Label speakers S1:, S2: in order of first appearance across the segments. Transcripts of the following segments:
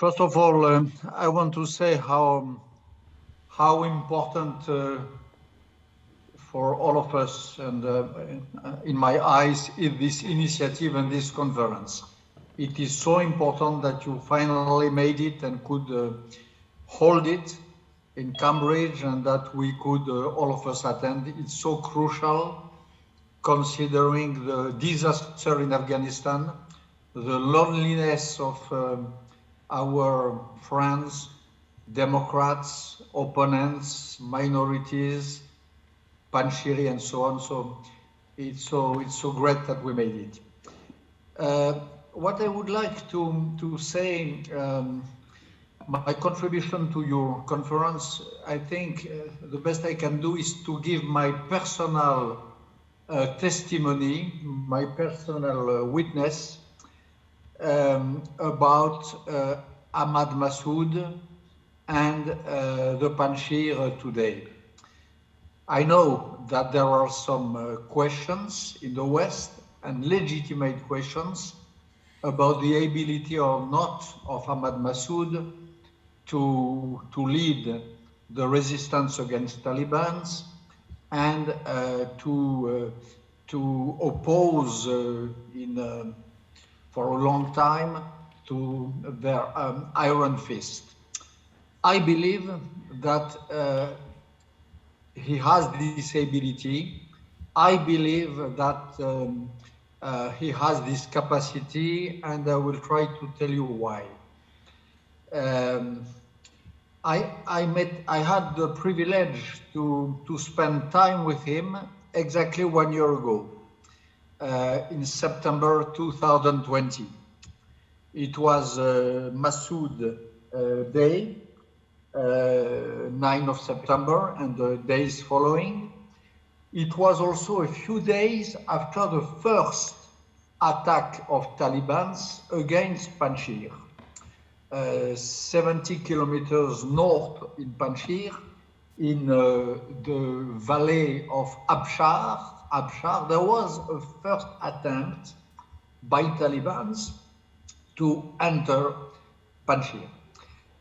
S1: First of all, I want to say how important for all of us and in my eyes is this initiative and this conference. It is so important that you finally made it and could hold it in Cambridge and that we could all of us attend. It's so crucial considering the disaster in Afghanistan, the loneliness of our friends, Democrats, opponents, minorities, Panshiri and so on. So it's so great that we made it. What I would like to say, my contribution to your conference, I think the best I can do is to give my personal testimony, my personal witness about Ahmad Massoud and the Panshir today. I know that there are some questions in the West and legitimate questions about the ability or not of Ahmad Massoud to lead the resistance against Taliban and to oppose for a long time to their iron fist. I believe that he has this ability. I believe that he has this capacity, and I will try to tell you why. I had the privilege to spend time with him exactly 1 year ago, in September 2020. It was Massoud Day, 9 of September, and the days following. It was also a few days after the first attack of Taliban against Panjshir, 70 kilometers north in Panjshir, in the valley of Abshar. There was a first attempt by Taliban to enter Panjshir.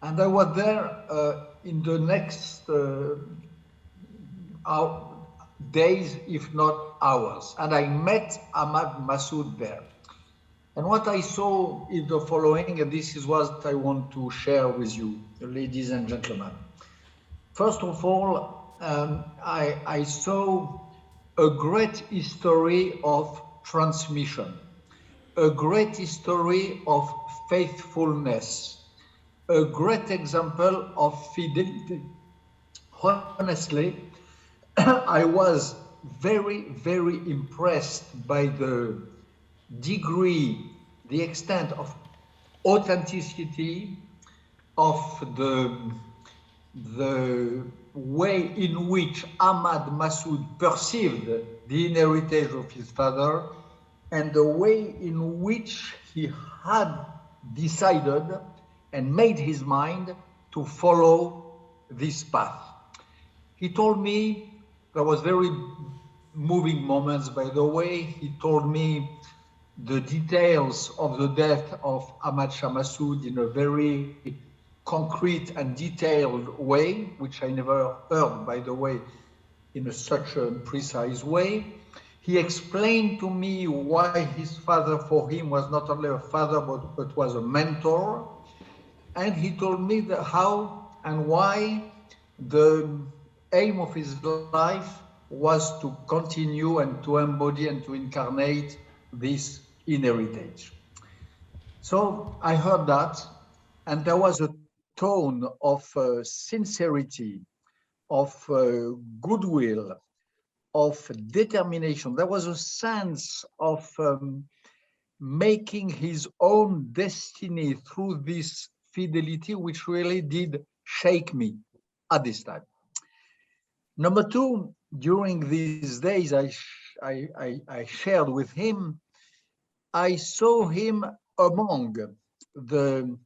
S1: And I was there in the next days, if not hours. And I met Ahmad Massoud there. And what I saw is the following, and this is what I want to share with you, ladies and gentlemen. First of all, I saw a great history of transmission, a great history of faithfulness, a great example of fidelity. Honestly, I was very, very impressed by the degree, the extent of authenticity of the way in which Ahmad Massoud perceived the heritage of his father and the way in which he had decided and made his mind to follow this path. He told me, there was very moving moments, by the way. He told me the details of the death of Ahmad Shah Massoud in a very concrete and detailed way, which I never heard, by the way, in such a precise way. He explained to me why his father for him was not only a father, but was a mentor. And he told me that how and why the aim of his life was to continue and to embody and to incarnate this heritage. So I heard that, and there was a tone of sincerity, of goodwill, of determination. There was a sense of making his own destiny through this fidelity, which really did shake me at this time. Number two, during these days I shared with him, I saw him among the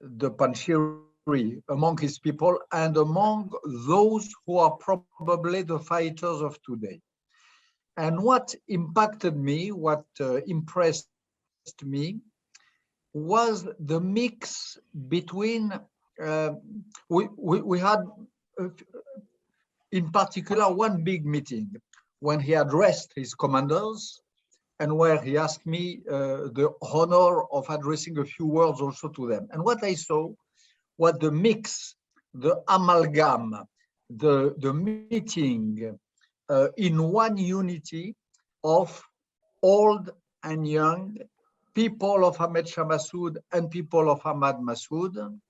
S1: Panjshiri, among his people, and among those who are probably the fighters of today. And what impacted me, what impressed me, was the mix between, we had, in particular, one big meeting when he addressed his commanders and where he asked me the honor of addressing a few words also to them. And what I saw was the mix, the amalgam, the meeting in one unity of old and young, people of Ahmed Shah Massoud and people of Ahmad Massoud,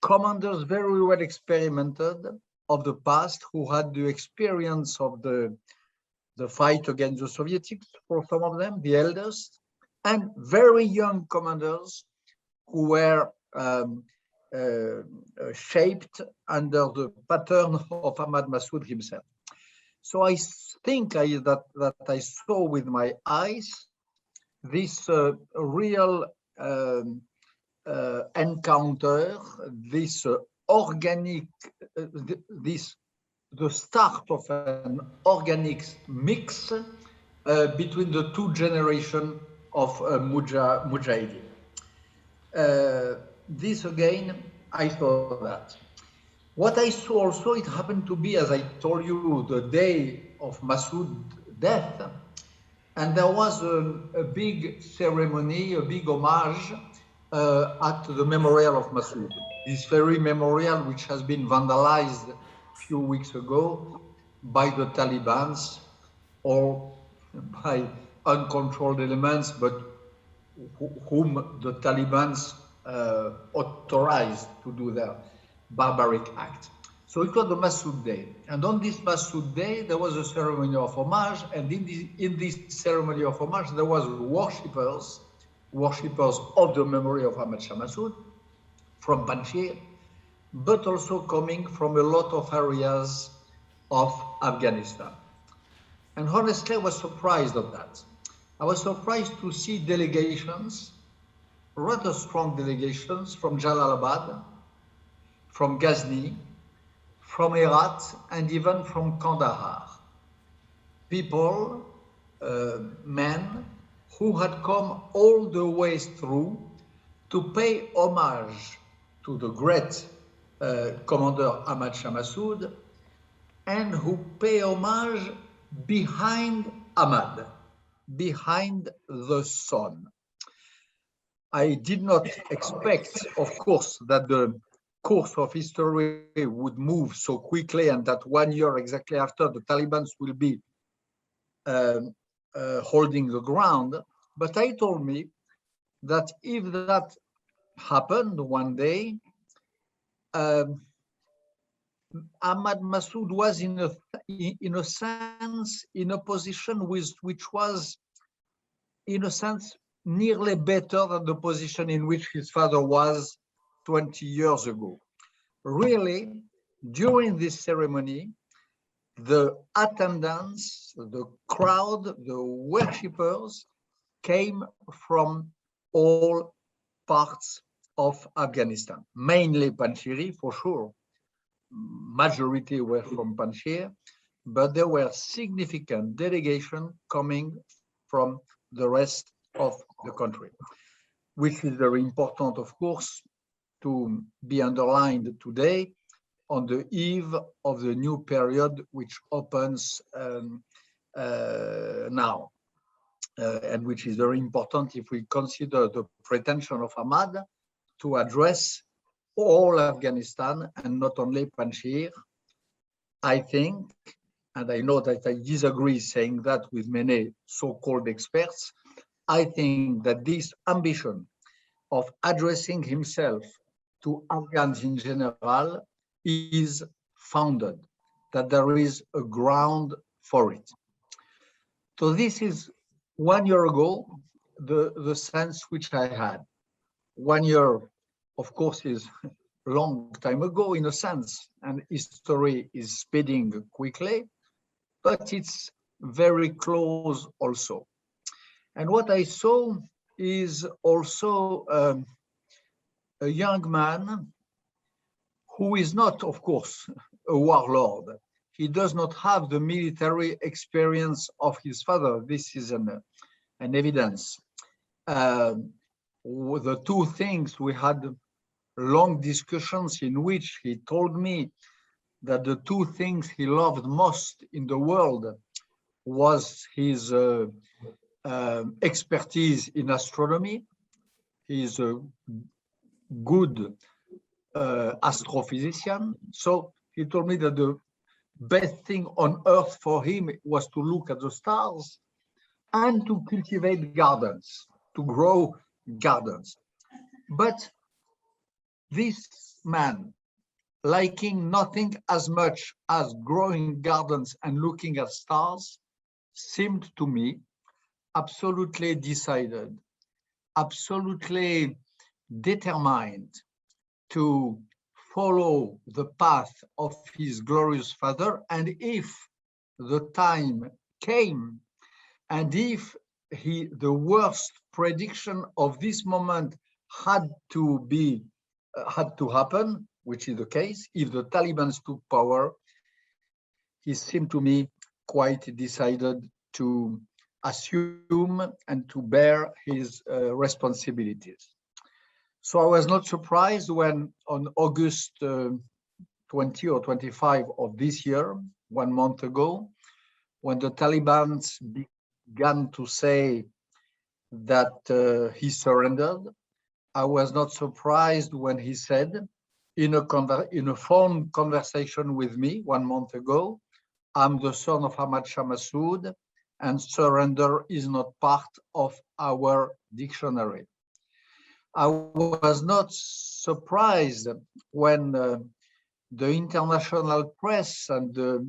S1: commanders very well experimented of the past, who had the experience of the fight against the Sovietics, for some of them, the eldest, and very young commanders who were shaped under the pattern of Ahmad Massoud himself. So I think that I saw with my eyes this real encounter, this organic, the start of an organic mix between the two generations of Mujahideen. This again, I saw that. What I saw also, it happened to be, as I told you, the day of Massoud's death, and there was a big ceremony, a big homage at the memorial of Massoud. This very memorial, which has been vandalized a few weeks ago by the Taliban or by uncontrolled elements, but whom the Taliban authorized to do their barbaric act. So it was the Massoud Day. And on this Massoud Day, there was a ceremony of homage. And in this ceremony of homage, there was worshippers of the memory of Ahmad Shah Massoud from Panjshir, but also coming from a lot of areas of Afghanistan. And honestly, I was surprised of that. I was surprised to see delegations, rather strong delegations from Jalalabad, from Ghazni, from Herat, and even from Kandahar. People, men, who had come all the way through to pay homage to the great Commander Ahmad Shah Massoud, and who pay homage behind Ahmad, behind the son. I did not expect, of course, that the course of history would move so quickly, and that 1 year exactly after, the Taliban will be holding the ground. But I told me that if that happened one day, Ahmad Massoud was in a sense in a position which was, in a sense, nearly better than the position in which his father was 20 years ago. Really, during this ceremony, the attendants, the crowd, the worshippers came from all parts of Afghanistan, mainly Panjshiri, for sure. Majority were from Panjshir, but there were significant delegations coming from the rest of the country, which is very important, of course, to be underlined today on the eve of the new period which opens now, and which is very important if we consider the pretension of Ahmad to address all Afghanistan and not only Panjshir. I think, and I know that I disagree saying that with many so-called experts, I think that this ambition of addressing himself to Afghans in general is founded, that there is a ground for it. So this is 1 year ago, the sense which I had. 1 year, of course, is a long time ago in a sense, and history is speeding quickly, but it's very close also. And what I saw is also a young man who is not, of course, a warlord. He does not have the military experience of his father. This is an evidence. the two things, we had long discussions in which he told me that the two things he loved most in the world was his expertise in astronomy. He's a good astrophysician. So he told me that the best thing on earth for him was to look at the stars and to cultivate gardens, to grow gardens. But this man, liking nothing as much as growing gardens and looking at stars, seemed to me absolutely decided, absolutely determined to follow the path of his glorious father. And if the time came, and if the worst prediction of this moment had to happen, which is the case, if the Taliban took power, he seemed to me quite decided to assume and to bear his responsibilities. So I was not surprised when on August 20 or 25 of this year, 1 month ago, when the Taliban began to say that he surrendered, I was not surprised when he said in a phone conversation with me 1 month ago, I'm the son of Ahmad Shah Massoud, and surrender is not part of our dictionary. I was not surprised when the international press and the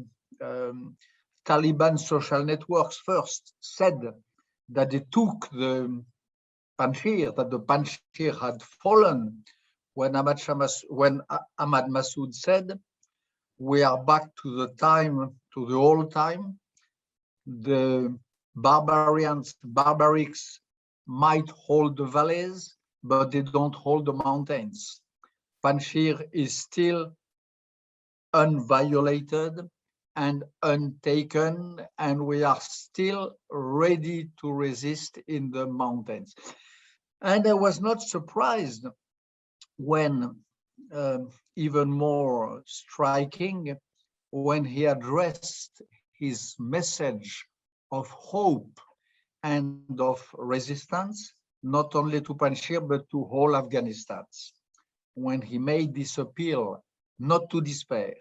S1: Taliban social networks first said that they took the Panjshir, that the Panjshir had fallen when Ahmad Massoud said, we are back to the time, to the old time. The barbarics might hold the valleys, but they don't hold the mountains. Panjshir is still unviolated and untaken, and we are still ready to resist in the mountains. And I was not surprised when, even more striking, when he addressed his message of hope and of resistance, not only to Panjshir, but to whole Afghanistan. When he made this appeal not to despair,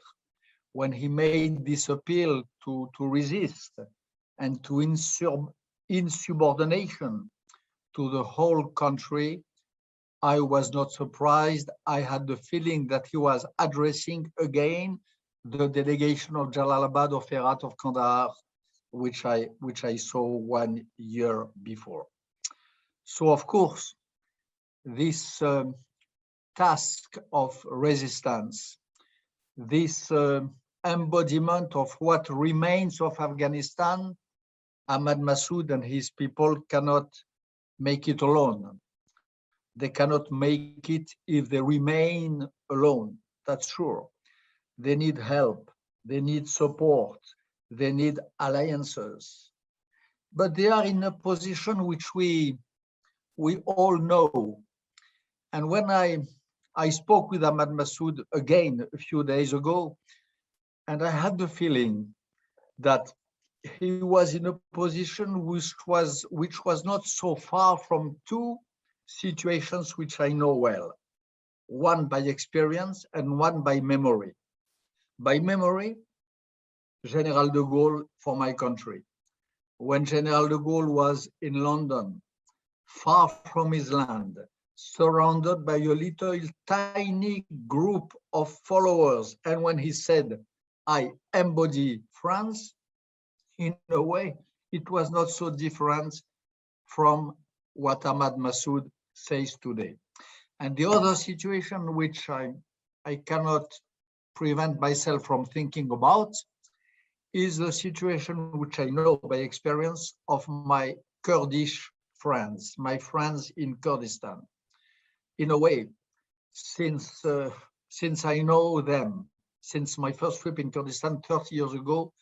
S1: when he made this appeal to resist and to insubordination to the whole country, I was not surprised. I had the feeling that he was addressing again the delegation of Jalalabad, of Herat, of Kandahar, which I saw 1 year before. So, of course, this task of resistance, this embodiment of what remains of Afghanistan, Ahmad Massoud and his people cannot make it alone. They cannot make it if they remain alone, that's sure. They need help, they need support, they need alliances. But they are in a position which we all know. And when I spoke with Ahmad Massoud again a few days ago, and I had the feeling that he was in a position which was not so far from two situations which I know well, one by experience and one by memory. By memory, General de Gaulle for my country. When General de Gaulle was in London, far from his land, surrounded by a little tiny group of followers, and when he said, I embody France, in a way, it was not so different from what Ahmad Massoud says today. And the other situation which I cannot prevent myself from thinking about is the situation which I know by experience of my Kurdish friends, my friends in Kurdistan. In a way, since I know them, since my first trip in Kurdistan 30 years ago,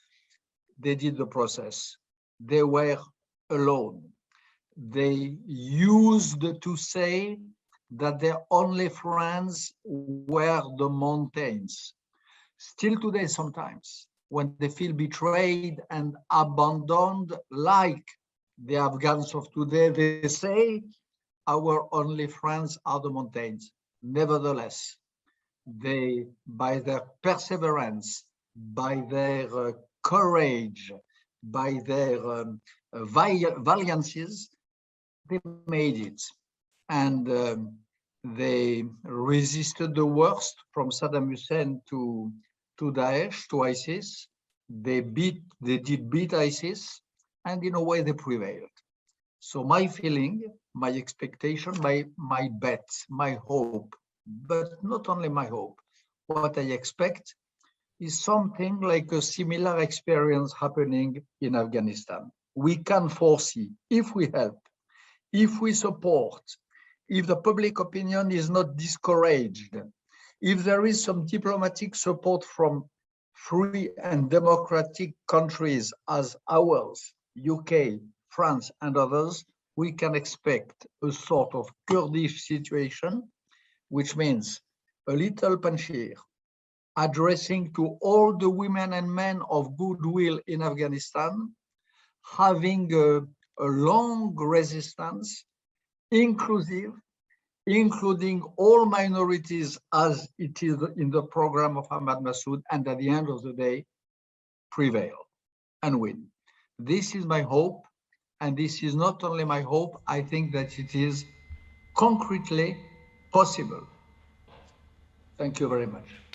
S1: they did the process. They were alone. they used to say that their only friends were the mountains. Still today, sometimes, when they feel betrayed and abandoned, like the Afghans of today, they say, our only friends are the mountains. Nevertheless, they, by their perseverance, by their courage, by their valiances, they made it. And they resisted the worst, from Saddam Hussein to Daesh, to ISIS. They did beat ISIS, and in a way they prevailed. So my feeling, my expectation, my bet, my hope, but not only my hope, what I expect is something like a similar experience happening in Afghanistan. We can foresee, if we help, if we support, if the public opinion is not discouraged, if there is some diplomatic support from free and democratic countries as ours, UK, France, and others, we can expect a sort of Kurdish situation, which means a little Panjshir addressing to all the women and men of goodwill in Afghanistan, having a long resistance, inclusive, including all minorities as it is in the program of Ahmad Massoud, and at the end of the day, prevail and win. This is my hope, and this is not only my hope, I think that it is concretely possible. Thank you very much.